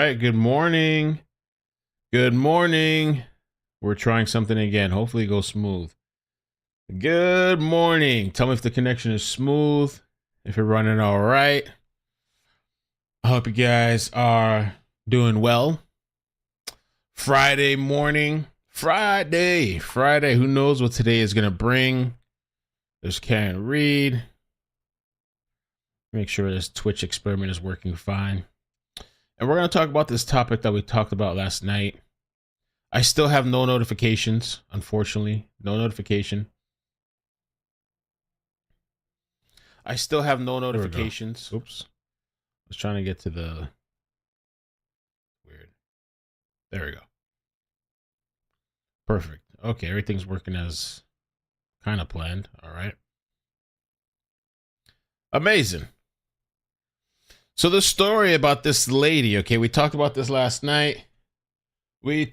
right. Good morning. Good morning. We're trying something again. Hopefully it goes smooth. Good morning. Tell me if the connection is smooth, if you're running all right. I hope you guys are doing well. Friday morning. Friday. Who knows what today is going to bring? Just can't read. Make sure this Twitch experiment is working fine. And we're going to talk about this topic that we talked about last night. I still have no notifications, unfortunately. No notification. I still have no notifications. Oops. I was trying to get to the... Weird. There we go. Perfect. Okay, everything's working as kind of planned. All right. Amazing. So the story about this lady, okay, we talked about this last night. She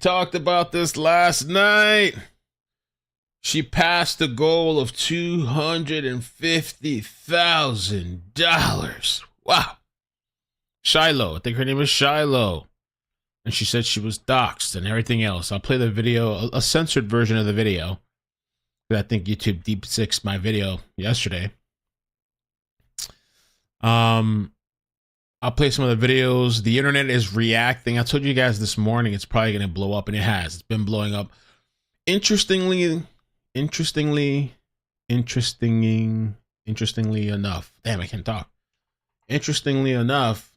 passed the goal of $250,000. Wow. Shiloh, I think her name is Shiloh. And she said she was doxxed and everything else. I'll play the video, a censored version of the video. I think YouTube deep sixed my video yesterday. I'll play some of the videos. The internet is reacting. I told you guys this morning it's probably going to blow up, and it has. It's been blowing up. Interestingly enough. Damn, I can't talk. Interestingly enough,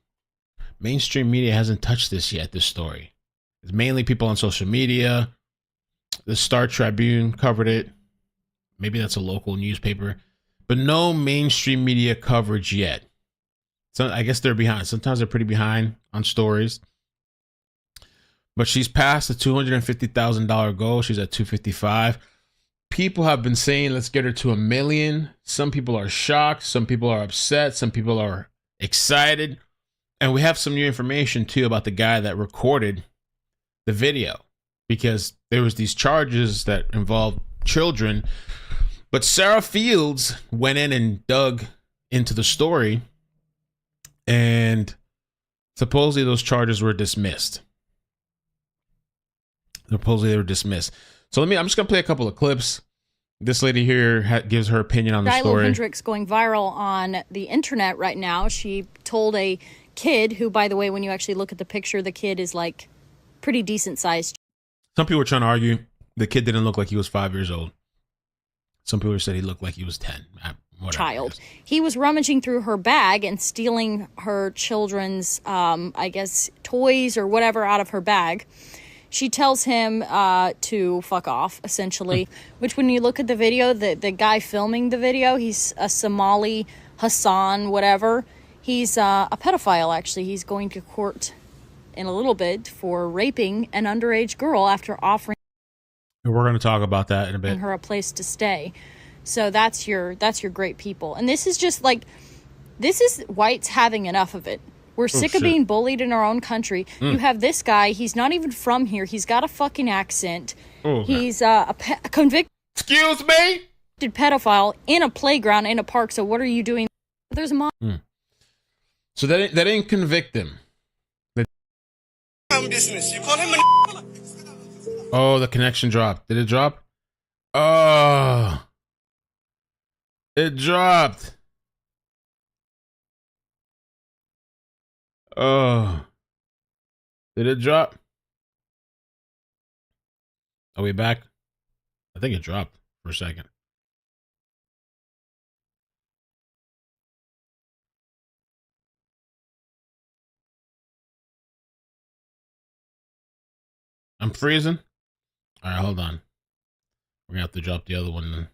mainstream media hasn't touched this yet, this story. It's mainly people on social media. The Star Tribune covered it. Maybe that's a local newspaper. But no mainstream media coverage yet. So I guess they're behind. Sometimes they're pretty behind on stories. But she's passed the $250,000 goal. She's at 255. People have been saying, let's get her to 1 million. Some people are shocked. Some people are upset. Some people are excited. And we have some new information, too, about the guy that recorded the video. Because there was these charges that involved children. But Sarah Fields went in and dug into the story. And supposedly those charges were dismissed. So I'm just going to play a couple of clips. This lady here gives her opinion on the story. Shiloh Hendrix going viral on the internet right now. She told a kid who, by the way, when you actually look at the picture, the kid is like pretty decent sized. Some people were trying to argue the kid didn't look like he was 5 years old. Some people said he looked like he was 10. Child. He was rummaging through her bag and stealing her children's, I guess, toys or whatever out of her bag. She tells him to fuck off, essentially, which when you look at the video, the guy filming the video, he's a Somali, Hassan, whatever. He's a pedophile, actually. He's going to court in a little bit for raping an underage girl after offering We're going to talk about that in a bit. Her a place to stay. So that's your great people. And this is just like, this is whites having enough of it. We're sick of being bullied in our own country. You have this guy, he's not even from here. He's got a fucking accent. He's a convicted Excuse me? pedophile in a playground, in a park. So what are you doing? There's a mom. So they didn't convict him. Business. You call him Oh, the connection dropped. Did it drop? Oh. It dropped. Oh. Did it drop? Are we back? I think it dropped for a second. I'm freezing. All right, hold on. We're going to have to drop the other one then.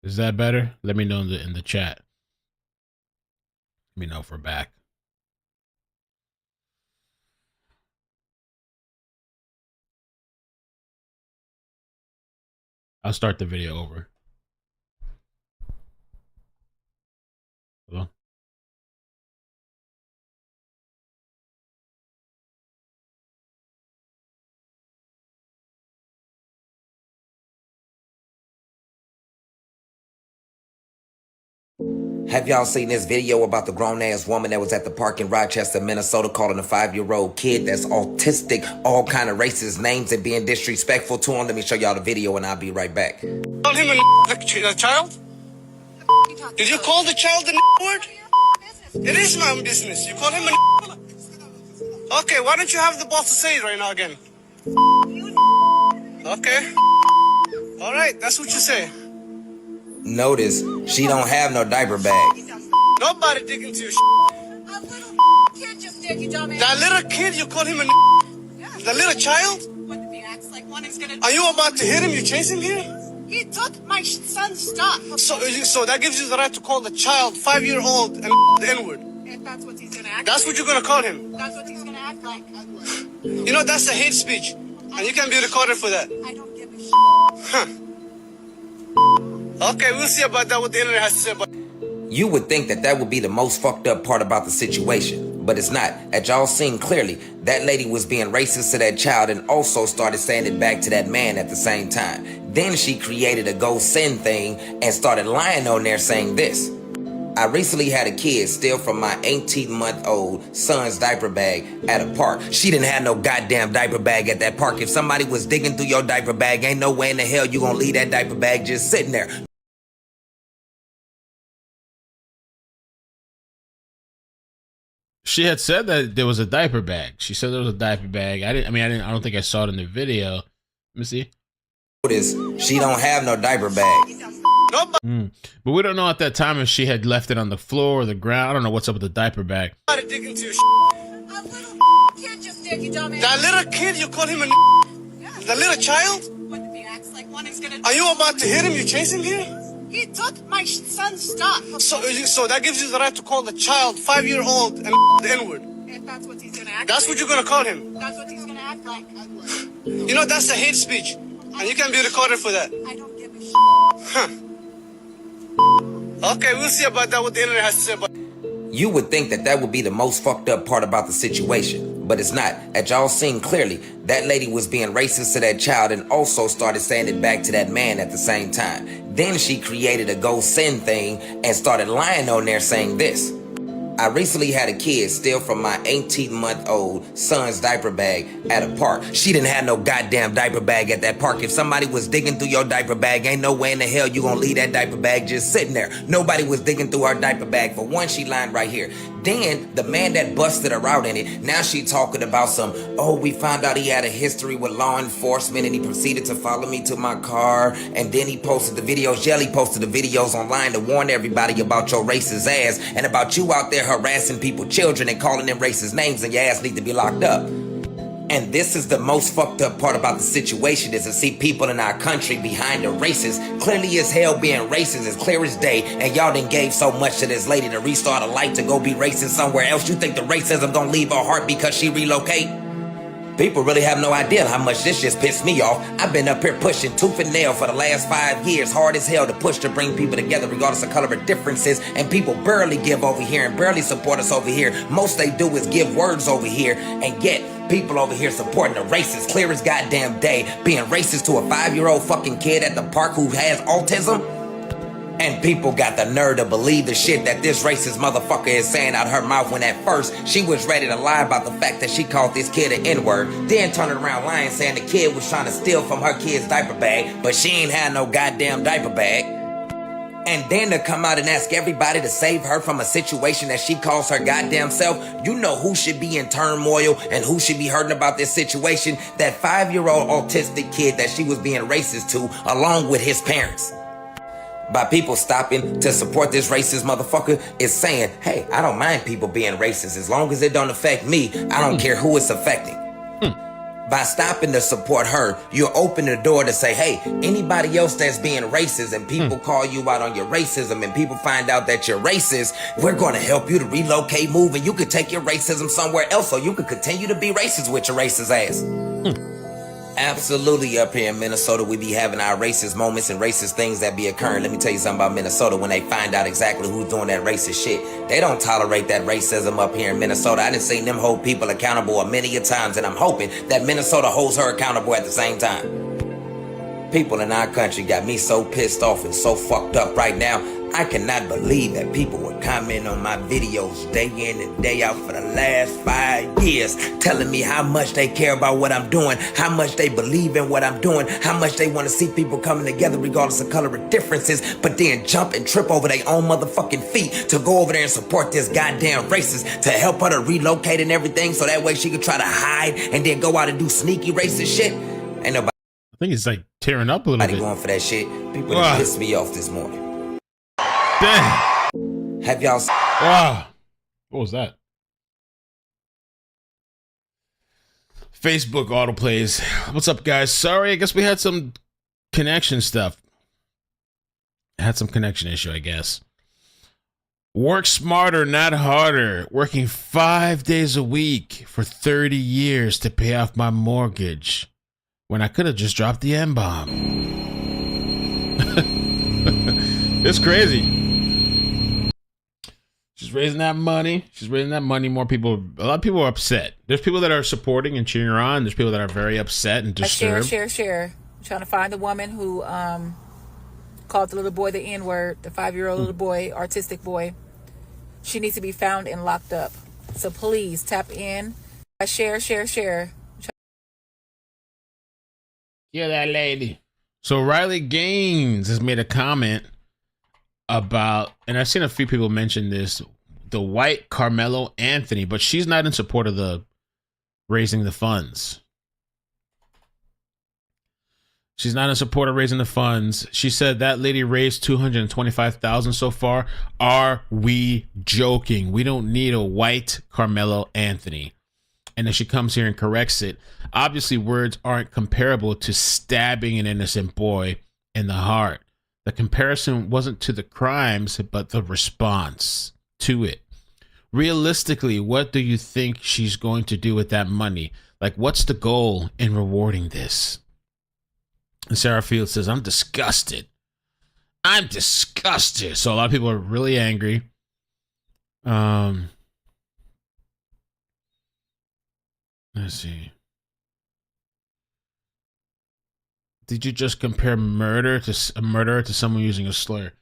Is that better? Let me know in the chat. Let me know if we're back. I'll start the video over. Hello? Have y'all seen this video about the grown-ass woman that was at the park in Rochester, Minnesota, calling a 5-year-old kid that's autistic all kind of racist names and being disrespectful to him? Let me show y'all the video and I'll be right back. Call him a child? Did you call the child the word? It is my own business. You call him a Okay, why don't you have the balls to say it right now again? Okay. All right, that's what you say. Notice, she don't have no diaper bag. Nobody dig into your A little kid just did, you dumbass. That little kid, you call him a Yes. The little child? What the acts like one is gonna. Are you about to hit him? You chase him here? He took my son's stuff. So that gives you the right to call the child 5-year-old and the N-word. If that's what he's gonna act That's like. what you're gonna call him. That's what he's gonna act like. You know, that's a hate speech. And you can be recorded for that. I don't give a Huh. Okay, we'll see about that, what the internet has to say about You would think that that would be the most fucked up part about the situation, but it's not. As y'all seen clearly, that lady was being racist to that child and also started saying it back to that man at the same time. Then she created a go send thing and started lying on there saying this. I recently had a kid steal from my 18-month-old son's diaper bag at a park. She didn't have no goddamn diaper bag at that park. If somebody was digging through your diaper bag, ain't no way in the hell you gonna leave that diaper bag just sitting there. She had said that there was a diaper bag. She said there was a diaper bag. I don't think I saw it in the video. Let me see. Notice, she don't have no diaper bag. Nobody But we don't know at that time if she had left it on the floor or the ground. I don't know what's up with the diaper bag. dig into your A little kid just did, you dumbass. That little kid, you call him a Yes. The little child? What the acts like one is gonna. Are you about to hit him? You chase him here? He took my son's stuff. So that gives you the right to call the child 5-year-old and the N-word. If that's what he's gonna act That's like. what you're gonna call him. That's what he's gonna act like. You know, that's a hate speech. And you can be recorded for that. I don't give a Huh. Okay, we'll see about that, what the internet has to say about You would think that that would be the most fucked up part about the situation, but it's not. As y'all seen clearly, that lady was being racist to that child and also started saying it back to that man at the same time. Then she created a go send thing and started lying on there saying this. I recently had a kid steal from my 18-month-old son's diaper bag at a park. She didn't have no goddamn diaper bag at that park. If somebody was digging through your diaper bag, ain't no way in the hell you gonna leave that diaper bag just sitting there. Nobody was digging through her diaper bag. For one, she lying right here. Then, the man that busted her out in it, now she talking about some, oh, we found out he had a history with law enforcement and he proceeded to follow me to my car. And then he posted the videos. Jelly posted the videos online to warn everybody about your racist ass and about you out there harassing people, children, and calling them racist names, and your ass need to be locked up. And this is the most fucked up part about the situation, is to see people in our country behind the racist, clearly as hell being racist, as clear as day, and y'all done gave so much to this lady to restart a life to go be racist somewhere else. You think the racism gonna leave her heart because she relocate? People really have no idea how much this just pissed me off. I've been up here pushing tooth and nail for the last 5 years, hard as hell to push to bring people together regardless of color or differences, and people barely give over here and barely support us over here. Most they do is give words over here, and yet people over here supporting the racist clear as goddamn day, being racist to a 5-year-old fucking kid at the park who has autism. And people got the nerve to believe the shit that this racist motherfucker is saying out her mouth, when at first she was ready to lie about the fact that she called this kid an N-word, then turning around lying saying the kid was trying to steal from her kid's diaper bag, but she ain't had no goddamn diaper bag. And then to come out and ask everybody to save her from a situation that she calls her goddamn self. You know who should be in turmoil and who should be hurting about this situation? That 5-year-old autistic kid that she was being racist to, along with his parents. By people stopping to support this racist motherfucker is saying, hey, I don't mind people being racist as long as it don't affect me. I don't care who it's affecting. By stopping to support her, you're opening the door to say, hey, anybody else that's being racist and people call you out on your racism and people find out that you're racist, we're going to help you to relocate, move, and you could take your racism somewhere else so you could continue to be racist with your racist ass. Absolutely, up here in Minnesota, we be having our racist moments and racist things that be occurring. Let me tell you something about Minnesota. When they find out exactly who's doing that racist shit, they don't tolerate that racism up here in Minnesota. I done seen them hold people accountable a many a times, and I'm hoping that Minnesota holds her accountable at the same time. People in our country got me so pissed off and so fucked up right now. I cannot believe that people were commenting on my videos day in and day out for the last 5 years, telling me how much they care about what I'm doing, how much they believe in what I'm doing, how much they want to see people coming together regardless of color or differences, but then jump and trip over their own motherfucking feet to go over there and support this goddamn racist to help her to relocate and everything so that way she could try to hide and then go out and do sneaky racist shit. Ain't nobody I think it's like tearing up a little bit. going for that shit. People done pissed me off this morning. Damn. Have y'all What was that? Facebook autoplays. What's up, guys? Sorry, I guess we had some connection stuff. Had some connection issue, I guess. Work smarter, not harder. Working 5 days a week for 30 years to pay off my mortgage when I could have just dropped the M-bomb. It's crazy. She's raising that money. More people, a lot of people are upset. There's people that are supporting and cheering her on. There's people that are very upset and disturbed. Share. I'm trying to find the woman who called the little boy the N-word, the 5-year-old little boy, artistic boy. She needs to be found and locked up. So please tap in. Share. Yeah, that lady. So Riley Gaines has made a comment about, and I've seen a few people mention this, the white Karmelo Anthony, but she's not in support of the raising the funds. She's not in support of raising the funds. She said that lady raised $225,000 so far. Are we joking? We don't need a white Karmelo Anthony. And then she comes here and corrects it. Obviously, words aren't comparable to stabbing an innocent boy in the heart. The comparison wasn't to the crimes, but the response to it. Realistically, what do you think she's going to do with that money? Like, what's the goal in rewarding this? And Sarah Field says, I'm disgusted. So a lot of people are really angry. Let's see. Did you just compare murderer to someone using a slur?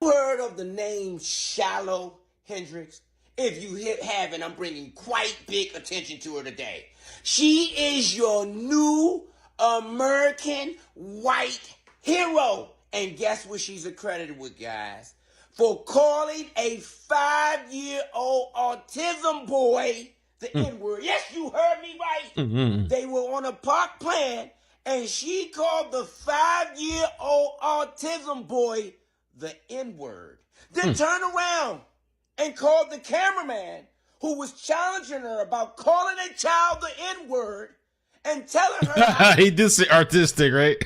Heard of the name Shiloh Hendrix? If you haven't, I'm bringing quite big attention to her today. She is your new American white hero. And guess what she's accredited with, guys? For calling a 5-year-old autism boy the N-word. Yes, you heard me right. Mm-hmm. They were on a park plan, and she called the 5-year-old autism boy the N-word. Then turned around and called the cameraman who was challenging her about calling a child the N-word and telling her he did say artistic, right?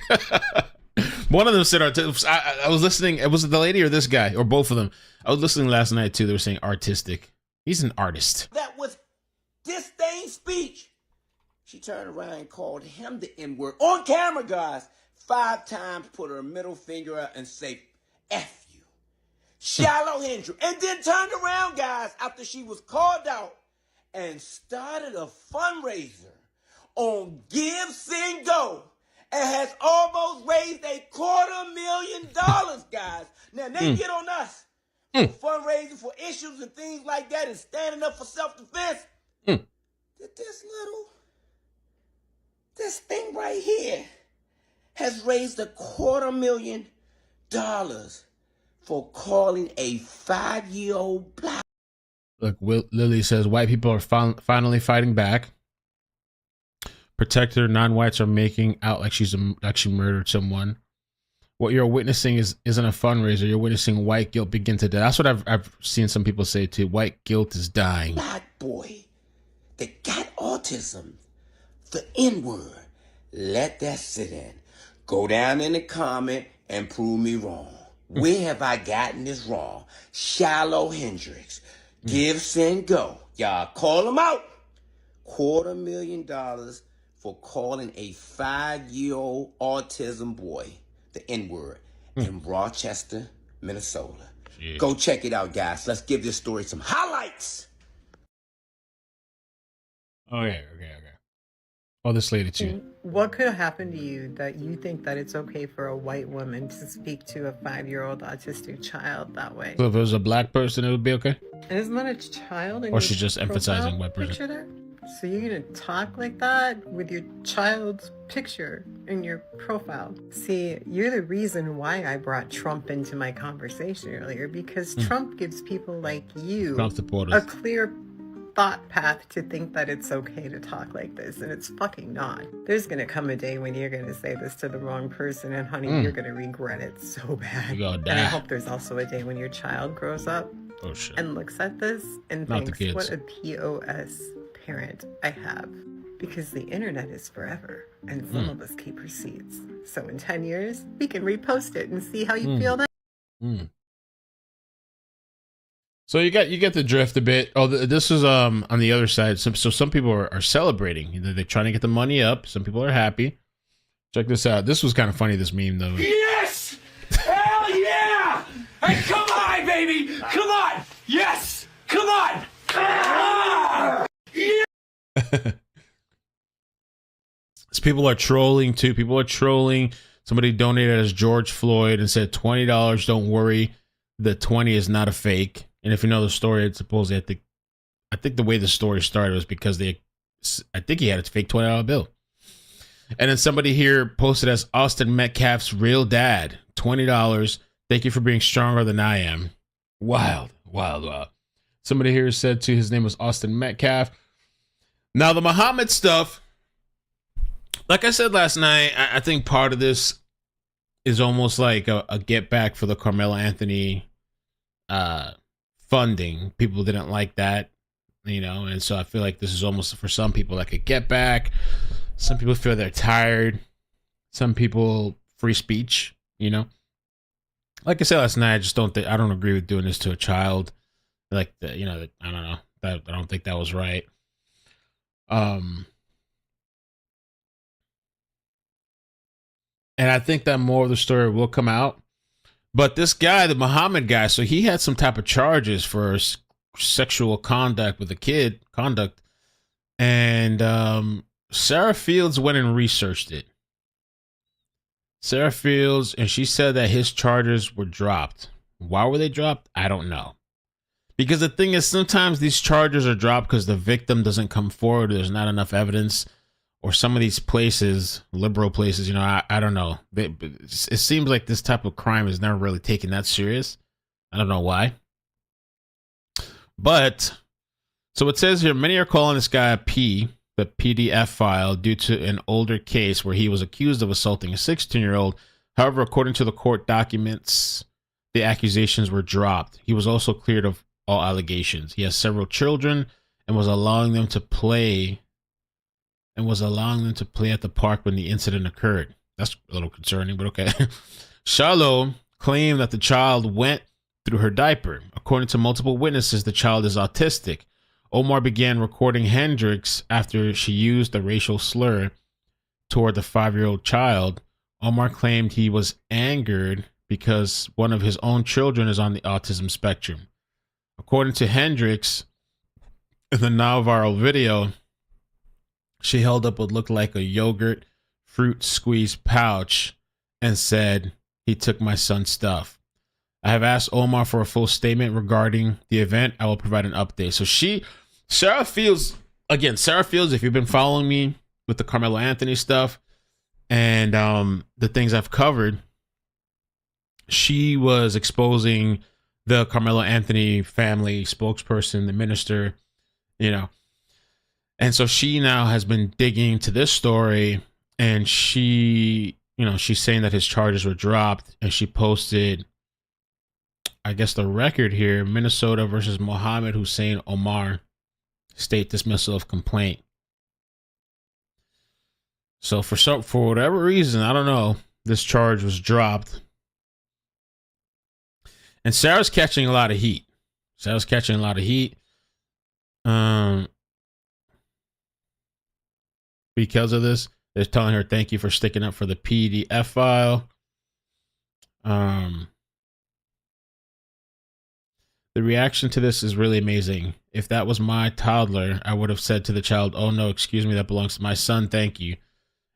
One of them said artistic. I was listening. Was it the lady or this guy or both of them? I was listening last night too. They were saying artistic. He's an artist. that was disdain speech. She turned around and called him the N-word on camera, guys. 5 times, put her middle finger up and say, F you. Shiloh Hendrix. And then turned around, guys, after she was called out and started a fundraiser on Give, Send, Go, and has almost raised $250,000, guys. Now, they get on us for fundraising for issues and things like that and standing up for self-defense. This thing right here has raised $250,000 for calling a 5-year-old black. Look, Lily says white people are finally fighting back. Protector non-whites are making out like she murdered someone. What you're witnessing isn't a fundraiser. You're witnessing white guilt begin to die. That's what I've seen some people say too. White guilt is dying. Black boy that got autism, the N-word. Let that sit in. Go down in the comment and prove me wrong. Where have I gotten this wrong? Shiloh Hendrix. Give, send, go. Y'all call him out. $250,000 for calling a 5-year-old autism boy the N-word in Rochester, Minnesota. Yeah. Go check it out, guys. Let's give this story some highlights. Okay. Oh, this lady too. What could happen to you that you think that it's okay for a white woman to speak to a 5-year-old autistic child that way? So if it was a black person, it would be okay? And isn't that a child? Or she's just emphasizing white person? Picture there? So you're gonna talk like that with your child's picture in your profile? See, you're the reason why I brought Trump into my conversation earlier, because Trump gives people like you Trump supporters a clear thought path to think that it's okay to talk like this, and it's fucking not. There's gonna come a day when you're gonna say this to the wrong person, and honey, you're gonna regret it so bad. You're gonna die. And I hope there's also a day when your child grows up and looks at this and Not the thinks, kids. what a POS parent I have. Because the internet is forever, and some of us keep receipts. So in 10 years, we can repost it and see how you feel then. So you get the drift a bit. Oh, this is on the other side. So some people are celebrating. They're trying to get the money up. Some people are happy. Check this out. This was kind of funny, this meme, though. Yes! Hell yeah! Hey, come on, baby! Come on! Yes! Come on! Ah! People are trolling, too. People are trolling. Somebody donated as George Floyd and said, $20, don't worry. The 20 is not a fake. And if you know the story, it's supposedly, I think the way the story started was because I think he had a fake $20 bill. And then somebody here posted as Austin Metcalf's real dad, $20. Thank you for being stronger than I am. Wild. Somebody here said too, his name was Austin Metcalf. Now the Muhammad stuff, like I said last night, I think part of this is almost like a get back for the Karmelo Anthony funding. People didn't like that, and so I feel like this is almost for some people like a get back. Some people feel they're tired. Some people free speech, Like I said last night, I don't agree with doing this to a child. Like I don't know. I don't think that was right. And I think that more of the story will come out. But this guy, the Muhammad guy, so he had some type of charges for sexual conduct with a kid, and Sarah Fields went and researched it. Sarah Fields, and she said that his charges were dropped. Why were they dropped? I don't know. Because the thing is, sometimes these charges are dropped because the victim doesn't come forward. There's not enough evidence. Or some of these places, liberal places, I don't know. It seems like this type of crime is never really taken that serious. I don't know why. But, so it says here, many are calling this guy a P, the PDF file, due to an older case where he was accused of assaulting a 16-year-old. However, according to the court documents, the accusations were dropped. He was also cleared of all allegations. He has several children and was allowing them to play at the park when the incident occurred. That's a little concerning, but okay. Shiloh claimed that the child went through her diaper. According to multiple witnesses, the child is autistic. Omar began recording Hendrix after she used a racial slur toward the 5-year-old child. Omar claimed he was angered because one of his own children is on the autism spectrum. According to Hendrix, in the now viral video, she held up what looked like a yogurt fruit squeeze pouch and said, "He took my son's stuff." I have asked Omar for a full statement regarding the event. I will provide an update. So Sarah Fields, if you've been following me with the Karmelo Anthony stuff and the things I've covered, she was exposing the Karmelo Anthony family spokesperson, the minister, And so she now has been digging into this story, and she's saying that his charges were dropped, and she posted, I guess, the record here, Minnesota versus Mohammed Hussein Omar. state dismissal of complaint. So for whatever reason, I don't know, this charge was dropped. And Sarah's catching a lot of heat. Because of this. They're telling her, thank you for sticking up for the PDF file. The reaction to this is really amazing. If that was my toddler, I would have said to the child, oh no, excuse me, that belongs to my son, thank you.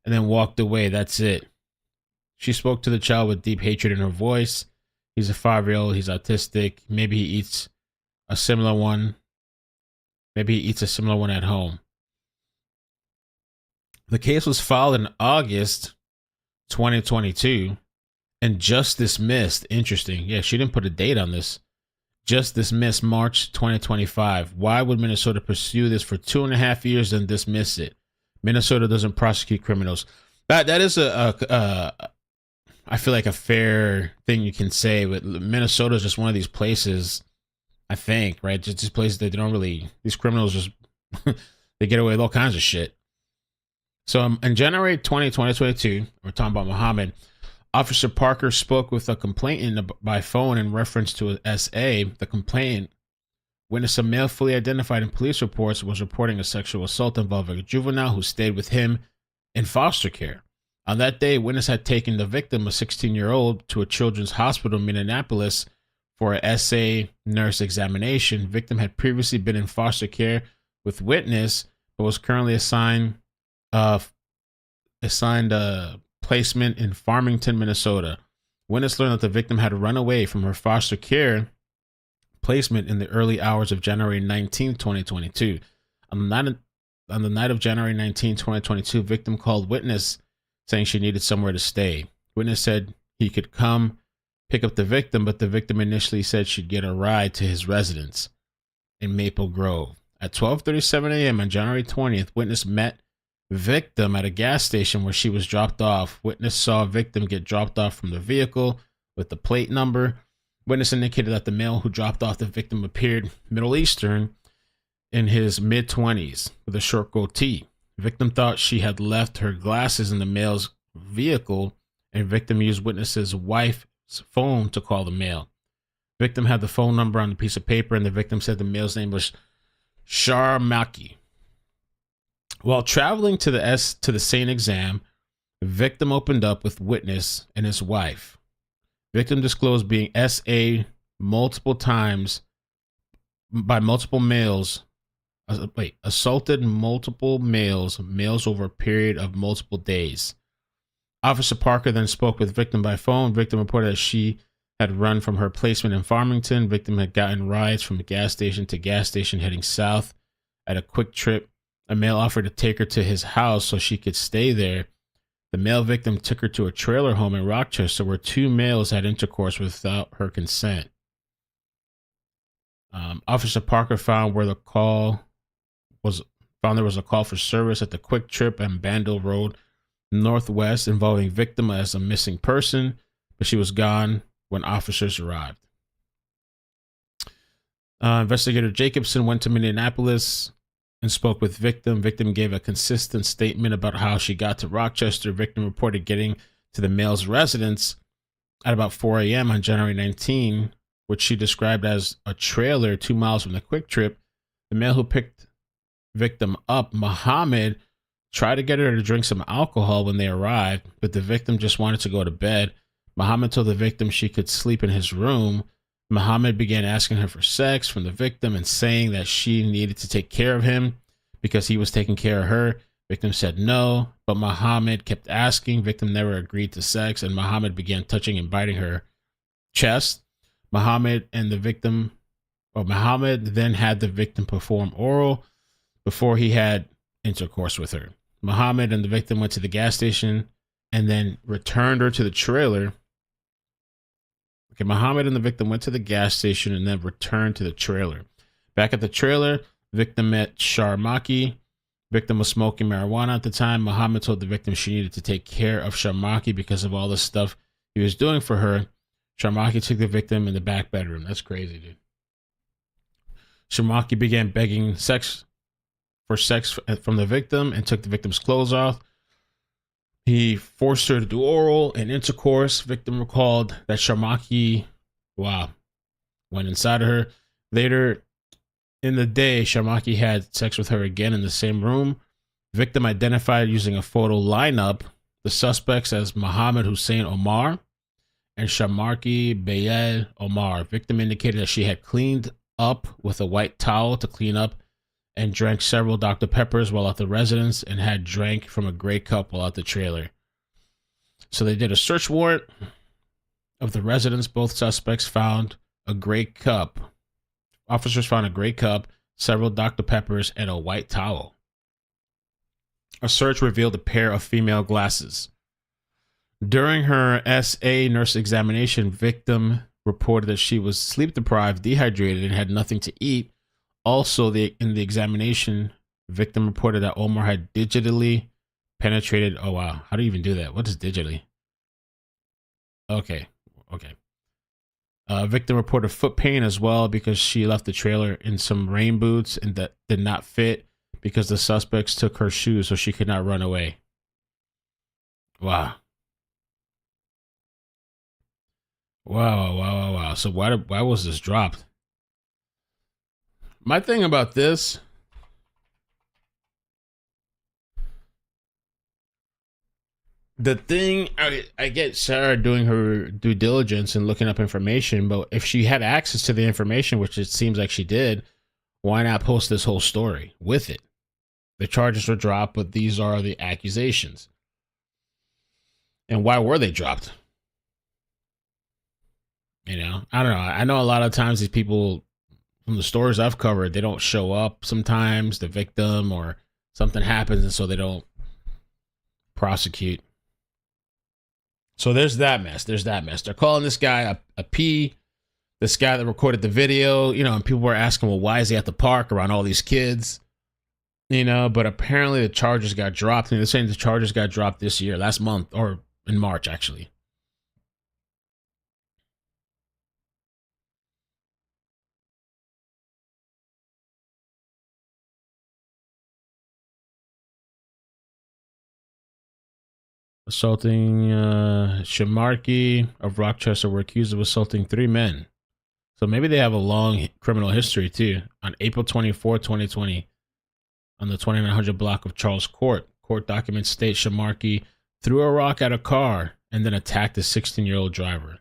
And then walked away. That's it. She spoke to the child with deep hatred in her voice. He's a 5-year-old. He's autistic. Maybe he eats a similar one. At home. The case was filed in August 2022 and just dismissed. Interesting. Yeah, she didn't put a date on this. Just dismissed March 2025. Why would Minnesota pursue this for 2.5 years and dismiss it? Minnesota doesn't prosecute criminals. That is I feel like a fair thing you can say, but Minnesota is just one of these places, I think, right? Just these places that they don't really, these criminals just, they get away with all kinds of shit. So in January 2022, we're talking about Muhammad, Officer Parker spoke with a complainant by phone in reference to a SA. The complainant witnessed a male fully identified in police reports was reporting a sexual assault involving a juvenile who stayed with him in foster care. On that day, witness had taken the victim, a 16-year-old, to a children's hospital in Minneapolis for a SA nurse examination. Victim had previously been in foster care with witness, but was currently assigned placement in Farmington, Minnesota. Witness learned that the victim had run away from her foster care placement in the early hours of January 19, 2022. On the night of January 19, 2022, victim called witness saying she needed somewhere to stay. Witness said he could come pick up the victim, but the victim initially said she'd get a ride to his residence in Maple Grove. At 12:37 a.m. on January 20th, witness met victim at a gas station where she was dropped off. Witness saw victim get dropped off from the vehicle with the plate number. Witness indicated that the male who dropped off the victim appeared Middle Eastern in his mid-20s with a short goatee. Victim thought she had left her glasses in the male's vehicle, and victim used witness's wife's phone to call the male. Victim had the phone number on the piece of paper, and the victim said the male's name was Sharmaki. While traveling to the SANE exam, the victim opened up with witness and his wife. Victim disclosed being SA multiple times by multiple males. Assaulted multiple males over a period of multiple days. Officer Parker then spoke with victim by phone. Victim reported that she had run from her placement in Farmington. Victim had gotten rides from gas station to gas station heading south at a quick trip. A male offered to take her to his house so she could stay there. The male victim took her to a trailer home in Rochester where two males had intercourse without her consent. Officer Parker found there was a call for service at the Quick Trip and Bandle Road Northwest involving victim as a missing person, but she was gone when officers arrived. Investigator Jacobson went to Minneapolis and spoke with victim. Victim gave a consistent statement about how she got to Rochester. Victim reported getting to the male's residence at about 4 a.m. on January 19, which she described as a trailer 2 miles from the Quick Trip. The male who picked victim up, Muhammad, tried to get her to drink some alcohol when they arrived, but the victim just wanted to go to bed. Muhammad told the victim she could sleep in his room. Muhammad began asking her for sex from the victim and saying that she needed to take care of him because he was taking care of her. Victim said no, but Muhammad kept asking. Victim never agreed to sex, and Muhammad began touching and biting her chest. Muhammad then had the victim perform oral before he had intercourse with her. Muhammad and the victim went to the gas station and then returned her to the trailer. Okay, Muhammad and the victim went to the gas station and then returned to the trailer. Back at the trailer, victim met Sharmaki. Victim was smoking marijuana at the time. Muhammad told the victim she needed to take care of Sharmaki because of all the stuff he was doing for her. Sharmaki took the victim in the back bedroom. That's crazy, dude. Sharmaki began begging sex for sex from the victim and took the victim's clothes off. He forced her to do oral and intercourse. Victim recalled that Sharmaki, went inside of her. Later in the day, Sharmaki had sex with her again in the same room. Victim identified using a photo lineup the suspects as Mohammed Hussein Omar and Sharmaki Bayel Omar. Victim indicated that she had cleaned up with a white towel to clean up and drank several Dr. Peppers while at the residence and had drank from a gray cup while at the trailer. So they did a search warrant of the residence. Both suspects found a gray cup. Officers found a gray cup, several Dr. Peppers, and a white towel. A search revealed a pair of female glasses. During her SA nurse examination, victim reported that she was sleep deprived, dehydrated, and had nothing to eat. Also, in the examination, victim reported that Omar had digitally penetrated. Oh, wow. How do you even do that? What is digitally? Okay. Victim reported foot pain as well because she left the trailer in some rain boots and that did not fit because the suspects took her shoes so she could not run away. Wow. So why was this dropped? My thing about this, I get Sarah doing her due diligence and looking up information, but if she had access to the information, which it seems like she did, why not post this whole story with it? The charges were dropped, but these are the accusations. And why were they dropped? I don't know. I know a lot of times these people from the stories I've covered, they don't show up sometimes, the victim, or something happens, and so they don't prosecute. So there's that mess. They're calling this guy a P, this guy that recorded the video, and people were asking, well, why is he at the park around all these kids? But apparently the charges got dropped. And they're saying the charges got dropped this year, last month, or in March, actually. Assaulting Shamarki of Rochester were accused of assaulting 3 men. So maybe they have a long criminal history too. On April 24, 2020, on the 2900 block of Charles Court, court documents state Shamarki threw a rock at a car and then attacked a 16-year-old driver.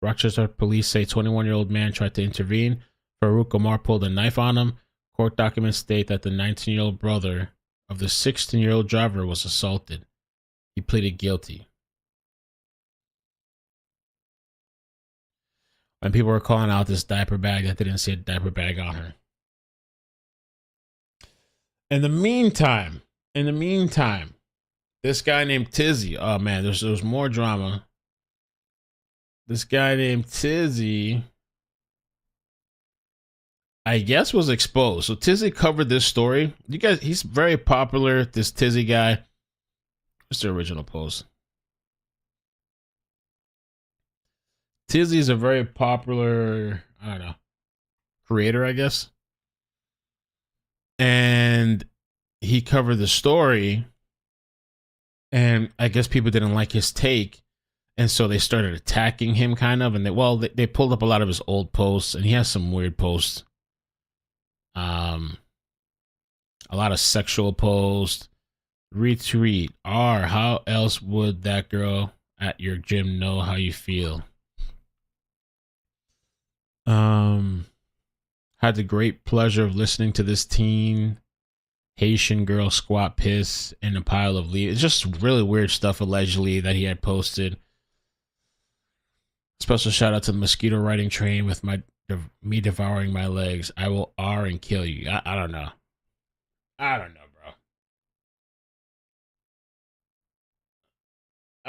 Rochester police say 21-year-old man tried to intervene. Farouk Omar pulled a knife on him. Court documents state that the 19-year-old brother of the 16-year-old driver was assaulted. He pleaded guilty. And people were calling out this diaper bag that didn't say a diaper bag on her. In the meantime, this guy named Tizzy. Oh man, there's more drama. This guy named Tizzy, I guess, was exposed. So Tizzy covered this story. You guys, he's very popular. This Tizzy guy. What's the original post? Tizzy is a very popular, creator, I guess. And he covered the story. And I guess people didn't like his take. And so they started attacking him kind of. And they pulled up a lot of his old posts. And he has some weird posts. A lot of sexual posts. Retweet. How else would that girl at your gym know how you feel? Had the great pleasure of listening to this teen Haitian girl squat piss in a pile of leaves. It's just really weird stuff allegedly that he had posted. Special shout out to the mosquito riding train with me devouring my legs. I will R and kill you. I don't know. I don't know, bro.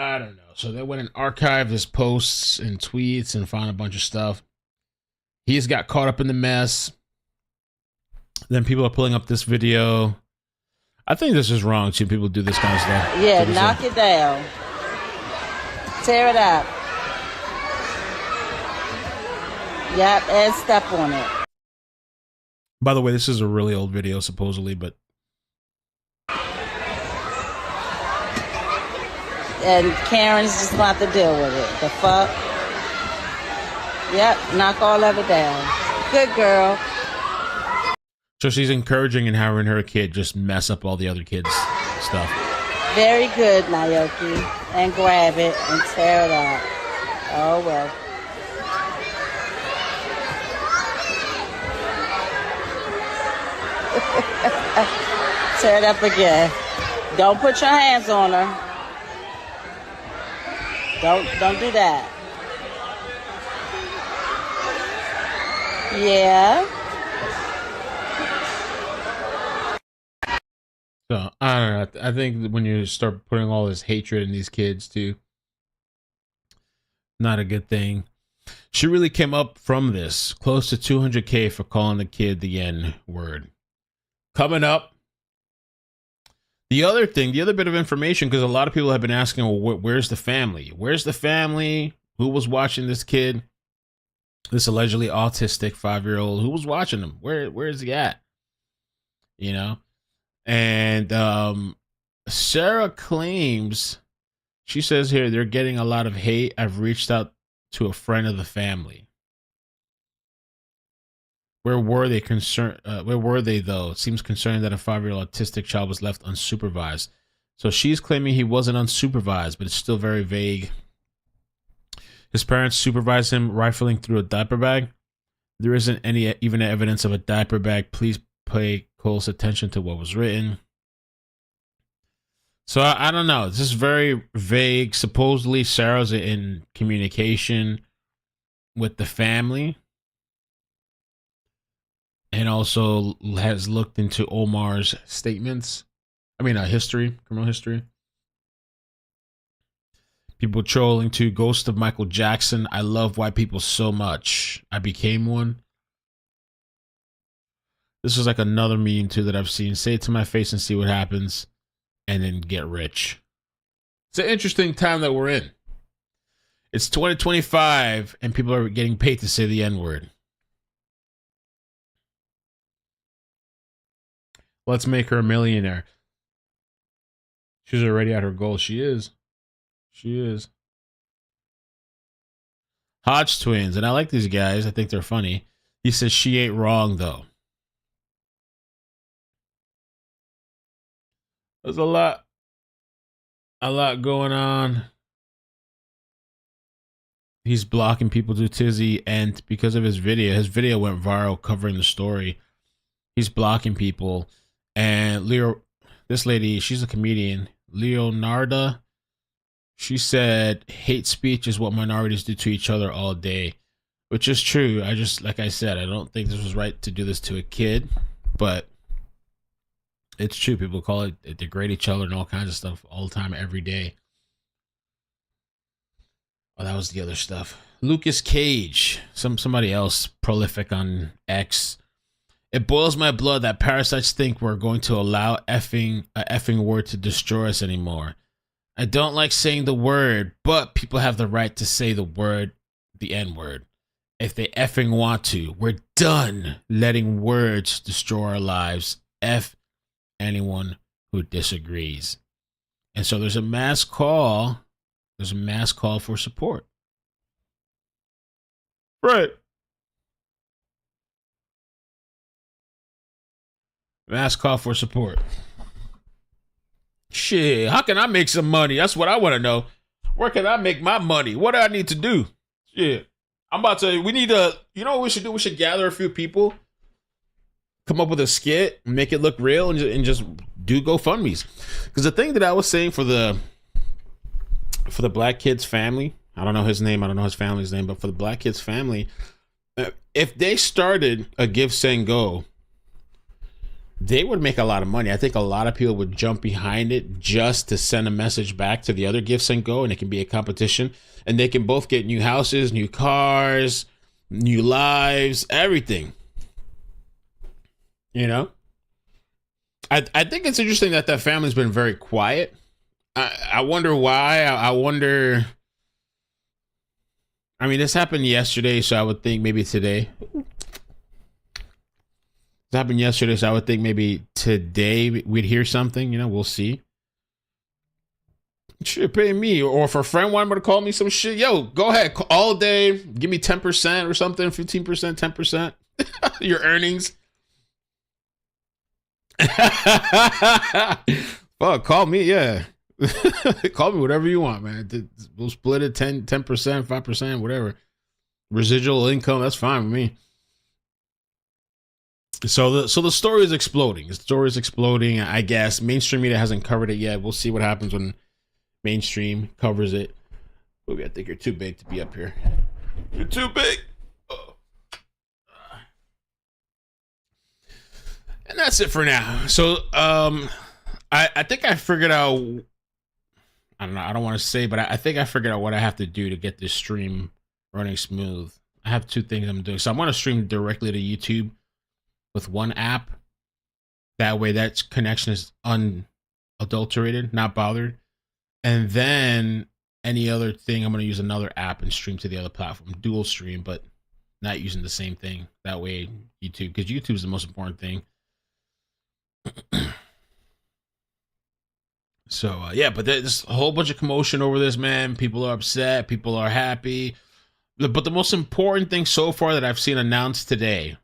I don't know. So they went and archived his posts and tweets and found a bunch of stuff. He's got caught up in the mess. Then people are pulling up this video. I think this is wrong. See people do this kind of stuff. Yeah, knock it down. Tear it up. Yep, and step on it. By the way, this is a really old video, supposedly, but And Karen's just gonna have to deal with it. The fuck? Yep, knock all of it down. Good girl. so she's encouraging and having her kid just mess up all the other kids' stuff. Very good, Naoki. And grab it and tear it up. Oh well. Tear it up again. Don't put your hands on her. Don't do that. Yeah. So I don't know. I think that when you start putting all this hatred in these kids too, not a good thing. She really came up from this, close to 200K for calling the kid the N word. Coming up, the other bit of information, because a lot of people have been asking, well, where's the family? Where's the family? Who was watching this kid? This allegedly autistic 5-year-old. Who was watching him? Where is he at? You know? And Sarah claims, she says here, they're getting a lot of hate. I've reached out to a friend of the family. Where were they though? It seems concerning that a 5-year-old autistic child was left unsupervised. So she's claiming he wasn't unsupervised, but it's still very vague. His parents supervised him rifling through a diaper bag. There isn't any even evidence of a diaper bag. Please pay close attention to what was written. So I don't know. This is very vague. Supposedly Sarah's in communication with the family. And also has looked into Omar's statements. History, criminal history. People trolling to Ghost of Michael Jackson. I love white people so much. I became one. This is like another meme too that I've seen. Say it to my face and see what happens. And then get rich. It's an interesting time that we're in. It's 2025 and people are getting paid to say the N-word. Let's make her a millionaire. She's already at her goal. She is. Hodge twins. And I like these guys. I think they're funny. He says she ain't wrong, though. There's a lot going on. He's blocking people to Tizzy. And because of his video went viral covering the story. He's blocking people. And Leo, this lady, she's a comedian, Leonarda. She said, hate speech is what minorities do to each other all day, which is true. Like I said, I don't think this was right to do this to a kid, but it's true. People call it, degrade each other and all kinds of stuff all the time, every day. Oh, that was the other stuff. Lucas Cage, somebody else prolific on X. It boils my blood that parasites think we're going to allow a effing word to destroy us anymore. I don't like saying the word, but people have the right to say the word, the N-word, if they effing want to. We're done letting words destroy our lives. F anyone who disagrees. And so there's a mass call. There's a mass call for support. Right. Mass call for support. Shit, how can I make some money? That's what I want to know. Where can I make my money? What do I need to do? Shit. We need to, you know what we should do? We should gather a few people, come up with a skit, make it look real, and just do GoFundMes. Because the thing that I was saying for the Black Kid's family, I don't know his name, I don't know his family's name, but for the Black Kid's family, if they started a Give, Send, Go, they would make a lot of money. I think a lot of people would jump behind it just to send a message back to the other Give, Send, Go, and it can be a competition. And they can both get new houses, new cars, new lives, everything. You know? I think it's interesting that family's been very quiet. I wonder why. I wonder... I mean, this happened yesterday, so I would think maybe today. This happened yesterday, so I would think maybe today we'd hear something. You know, we'll see. Shit, pay me. Or if a friend wanted to call me some shit, yo, go ahead. All day. Give me 10% or something, 15%, 10%. Your earnings. Fuck, call me, yeah. Call me whatever you want, man. We'll split it 10%, 5%, whatever. Residual income, that's fine with me. So the story is exploding. The story is exploding, I guess. Mainstream media hasn't covered it yet. We'll see what happens when mainstream covers it. Maybe I think you're too big to be up here. You're too big. Oh. And that's it for now. So I think I figured out, I don't know, I don't want to say, but I think I figured out what I have to do to get this stream running smooth. I have two things I'm doing. So I'm going to stream directly to YouTube with one app. That way that connection is unadulterated, not bothered. And then any other thing, I'm going to use another app and stream to the other platform. Dual stream, but not using the same thing. That way YouTube, because YouTube is the most important thing. So, yeah, but there's a whole bunch of commotion over this, man. People are upset. People are happy. But the most important thing so far that I've seen announced today,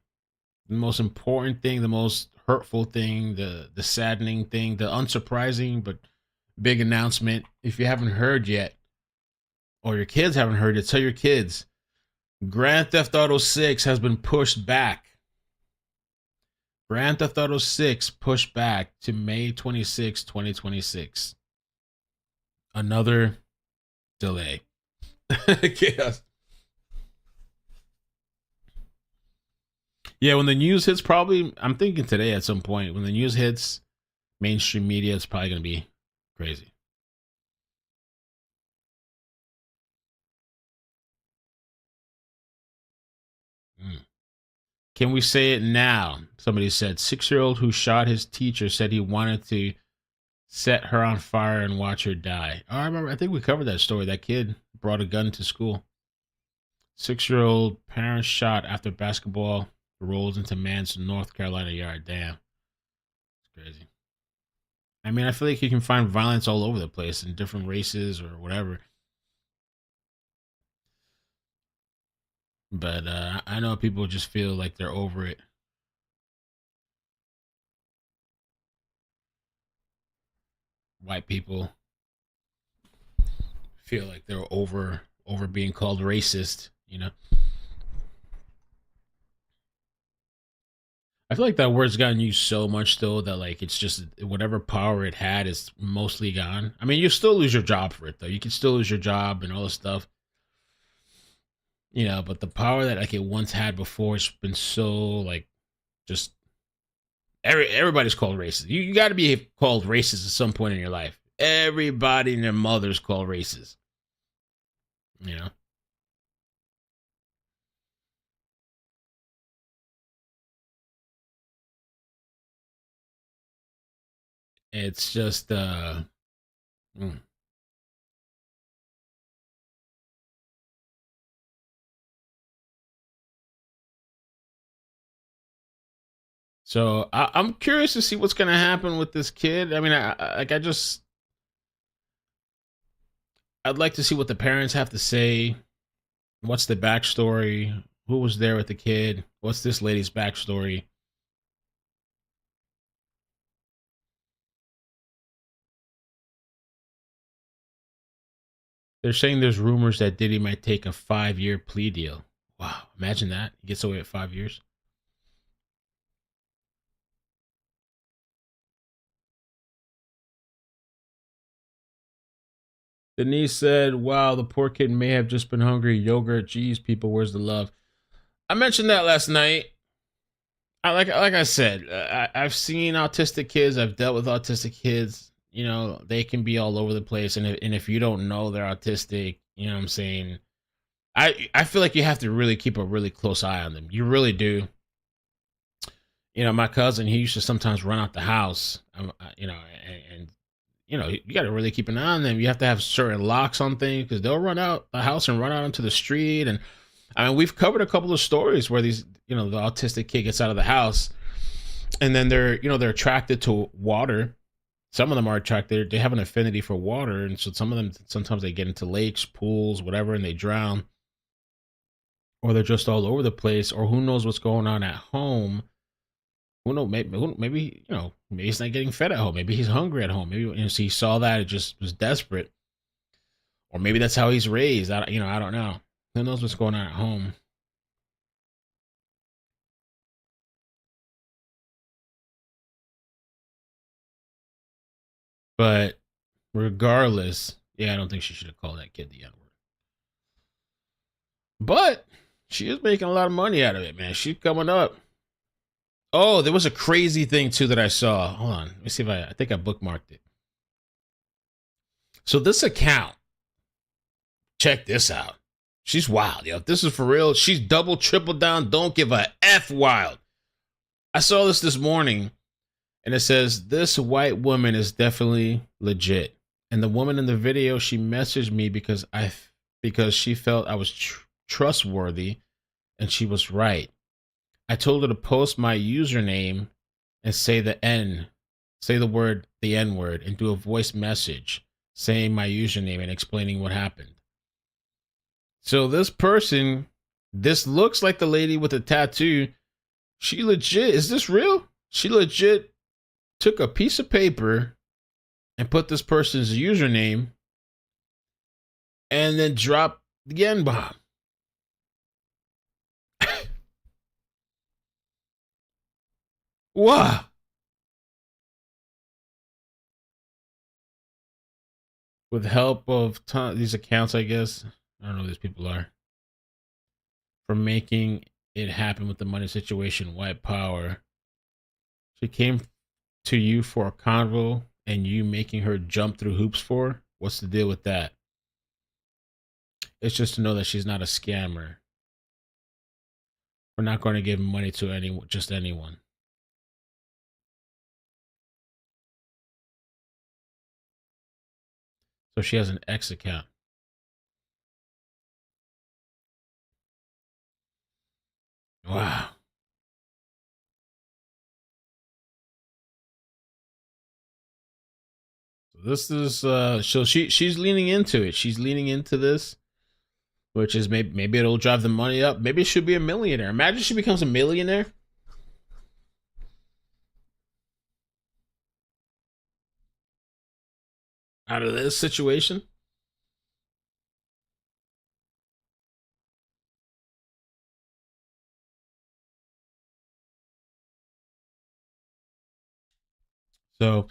the most important thing, the most hurtful thing, the saddening thing, the unsurprising but big announcement, if you haven't heard yet, or your kids haven't heard it, tell your kids. Grand Theft Auto 6 has been pushed back. Grand Theft Auto 6 pushed back to May 26, 2026. Another delay. Chaos. Yeah, when the news hits, probably, I'm thinking today at some point, when the news hits mainstream media, it's probably going to be crazy. Can we say it now? Somebody said, 6-year-old who shot his teacher said he wanted to set her on fire and watch her die. Oh, I remember, I think we covered that story. That kid brought a gun to school. 6-year-old parent shot after basketball rolls into man's North Carolina yard. Damn. It's crazy. I mean, I feel like you can find violence all over the place in different races or whatever. But I know people just feel like they're over it. White people feel like they're over being called racist, you know? I feel like that word's gotten used so much, though, that, like, it's just whatever power it had is mostly gone. I mean, you still lose your job for it, though. You can still lose your job and all this stuff. You know, but the power that, like, it once had before has been so, like, just everybody's called racist. You got to be called racist at some point in your life. Everybody and their mother's called racist. You know? It's just, So I'm curious to see what's gonna happen with this kid. I mean, I'd like to see what the parents have to say. What's the backstory? Who was there with the kid? What's this lady's backstory? They're saying there's rumors that Diddy might take a 5-year plea deal. Wow, imagine that. He gets away at 5 years. Denise said, wow, the poor kid may have just been hungry. Yogurt, geez, people, where's the love? I mentioned that last night. Like I said, I've seen autistic kids. I've dealt with autistic kids. You know, they can be all over the place. And if you don't know they're autistic, you know what I'm saying? I feel like you have to really keep a really close eye on them. You really do. You know, my cousin, he used to sometimes run out the house, you know, and you know, you got to really keep an eye on them. You have to have certain locks on things because they'll run out the house and run out into the street. And I mean, we've covered a couple of stories where these, you know, the autistic kid gets out of the house And then they're attracted to water. Some of them are attracted, they have an affinity for water, and so some of them, sometimes they get into lakes, pools, whatever, and they drown, or they're just all over the place, or who knows what's going on at home. Who knows? Maybe maybe he's not getting fed at home. Maybe he's hungry at home. Maybe so he saw that, it just was desperate, or maybe that's how he's raised. I don't know. Who knows what's going on at home? But regardless, yeah, I don't think she should have called that kid the N word. But she is making a lot of money out of it, man. She's coming up. Oh, there was a crazy thing too that I saw. Hold on, let me see if I think I bookmarked it. So this account, check this out. She's wild, yo. If this is for real, she's double, triple down. Don't give a F wild. I saw this morning, and it says, this white woman is definitely legit. And the woman in the video, she messaged me because she felt I was trustworthy, and she was right. I told her to post my username and say the N word, and do a voice message saying my username and explaining what happened. So this person, this looks like the lady with the tattoo. She legit, is this real? She legit took a piece of paper and put this person's username and then dropped the N-bomb. Wow. With help of these accounts, I guess. I don't know who these people are. For making it happen with the money situation, white power. She came to you for a convo and you making her jump through hoops for her? What's the deal with that? It's just to know that she's not a scammer. We're not going to give money to just anyone. So she has an X account. Wow. So this is so she's leaning into it. She's leaning into this, which is maybe it'll drive the money up. Maybe she'll be a millionaire. Imagine she becomes a millionaire. Out of this situation. So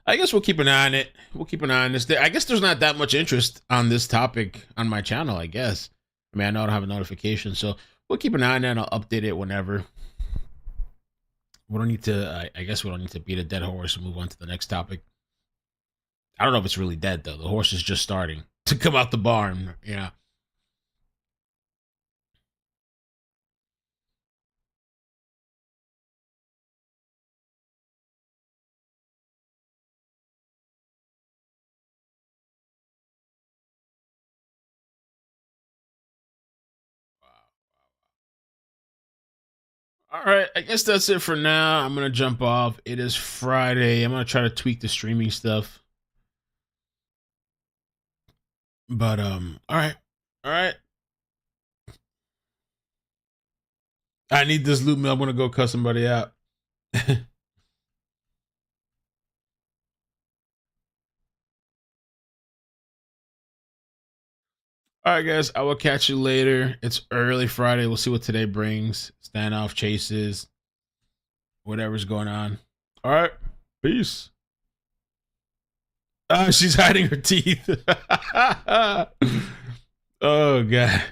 I guess we'll keep an eye on it. We'll keep an eye on this. I guess there's not that much interest on this topic on my channel, I guess. I mean, I know I don't have a notification, so we'll keep an eye on it and I'll update it whenever. We don't need to, I guess we don't need to beat a dead horse and move on to the next topic. I don't know if it's really dead, though. The horse is just starting to come out the barn. Yeah. All right, I guess that's it for now. I'm gonna jump off. It is Friday. I'm gonna try to tweak the streaming stuff. But all right. I need this loot mill. I'm gonna go cuss somebody out. All right, guys. I will catch you later. It's early Friday. We'll see what today brings. Standoff chases, whatever's going on. All right. Peace. She's hiding her teeth. Oh, God.